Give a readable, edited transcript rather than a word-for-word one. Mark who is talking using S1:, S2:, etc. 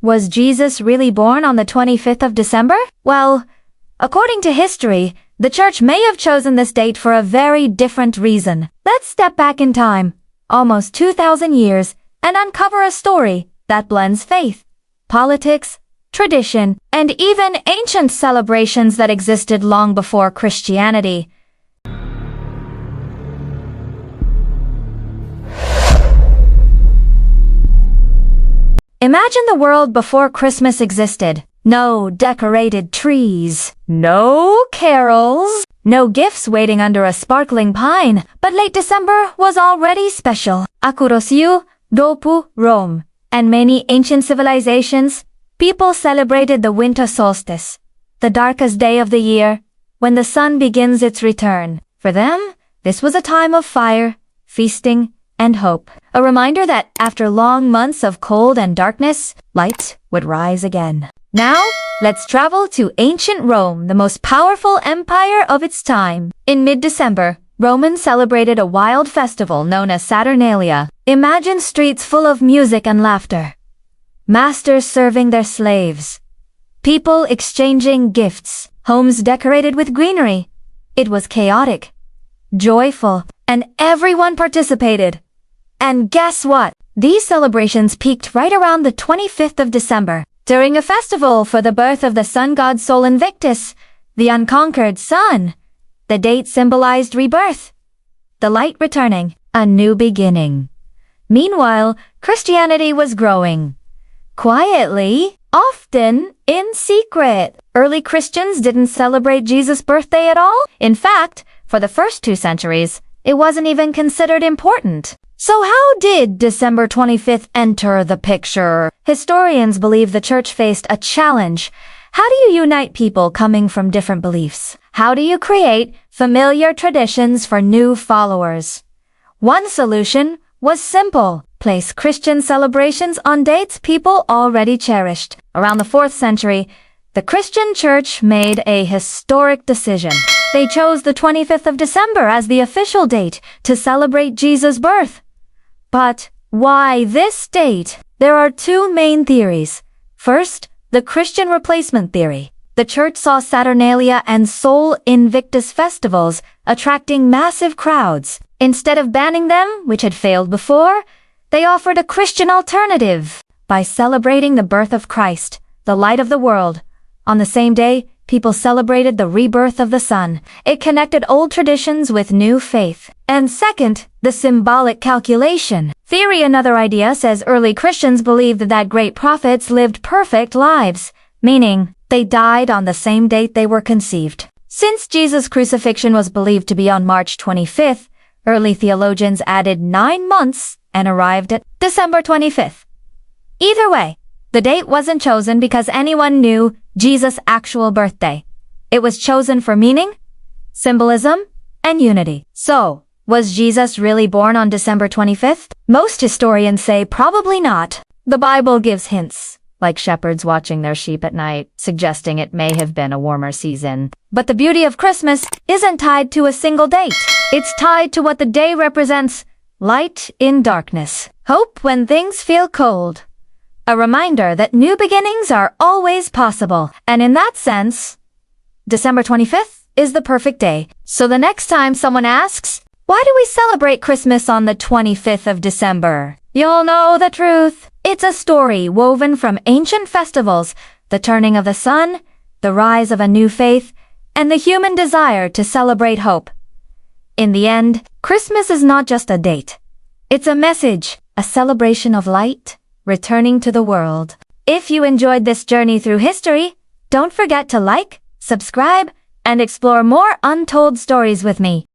S1: Was Jesus really born on the 25th of December? Well, according to history, the church may have chosen this date for a very different reason. Let's step back in time, almost 2,000 years, and uncover a story that blends faith, politics, tradition, and even ancient celebrations that existed long before Christianity. Imagine the world before Christmas existed. No decorated trees, no carols, no gifts waiting under a sparkling pine. But late December was already special. Akurosiu, Dopu, Rome, and many ancient civilizations, people celebrated the winter solstice, the darkest day of the year, when the sun begins its return. For them, this was a time of fire, feasting, and hope. A reminder that after long months of cold and darkness, light would rise again. Now, let's travel to ancient Rome, the most powerful empire of its time. In mid-December, Romans celebrated a wild festival known as Saturnalia. Imagine streets full of music and laughter, masters serving their slaves, people exchanging gifts, homes decorated with greenery. It was chaotic, joyful, and everyone participated. And guess what? These celebrations peaked right around the 25th of December, during a festival for the birth of the sun god Sol Invictus, the unconquered sun. The date symbolized rebirth, the light returning, a new beginning. Meanwhile, Christianity was growing. Quietly, often in secret. Early Christians didn't celebrate Jesus' birthday at all. In fact, for the first 2 centuries, it wasn't even considered important. So how did December 25th enter the picture? Historians believe the church faced a challenge. How do you unite people coming from different beliefs? How do you create familiar traditions for new followers? One solution was simple. Place Christian celebrations on dates people already cherished. Around the 4th century, the Christian church made a historic decision. They chose the 25th of December as the official date to celebrate Jesus' birth. But why this date? There are 2 main theories. First, the Christian replacement theory. The church saw Saturnalia and Sol Invictus festivals attracting massive crowds. Instead of banning them, which had failed before, they offered a Christian alternative. By celebrating the birth of Christ, the light of the world, on the same day, people celebrated the rebirth of the sun. It connected old traditions with new faith. And second, the symbolic calculation theory. Another idea says early Christians believed that great prophets lived perfect lives, meaning they died on the same date they were conceived. Since Jesus' crucifixion was believed to be on March 25th, early theologians added 9 months and arrived at December 25th. Either way, the date wasn't chosen because anyone knew Jesus' actual birthday. It was chosen for meaning, symbolism, and unity. So, was Jesus really born on December 25th? Most historians say probably not. The Bible gives hints, like shepherds watching their sheep at night, suggesting it may have been a warmer season. But the beauty of Christmas isn't tied to a single date. It's tied to what the day represents: light in darkness, hope when things feel cold. A reminder that new beginnings are always possible. And in that sense, December 25th is the perfect day. So the next time someone asks, why do we celebrate Christmas on the 25th of December? You'll know the truth. It's a story woven from ancient festivals, the turning of the sun, the rise of a new faith, and the human desire to celebrate hope. In the end, Christmas is not just a date. It's a message, a celebration of light, returning to the world. If you enjoyed this journey through history, don't forget to like, subscribe, and explore more untold stories with me.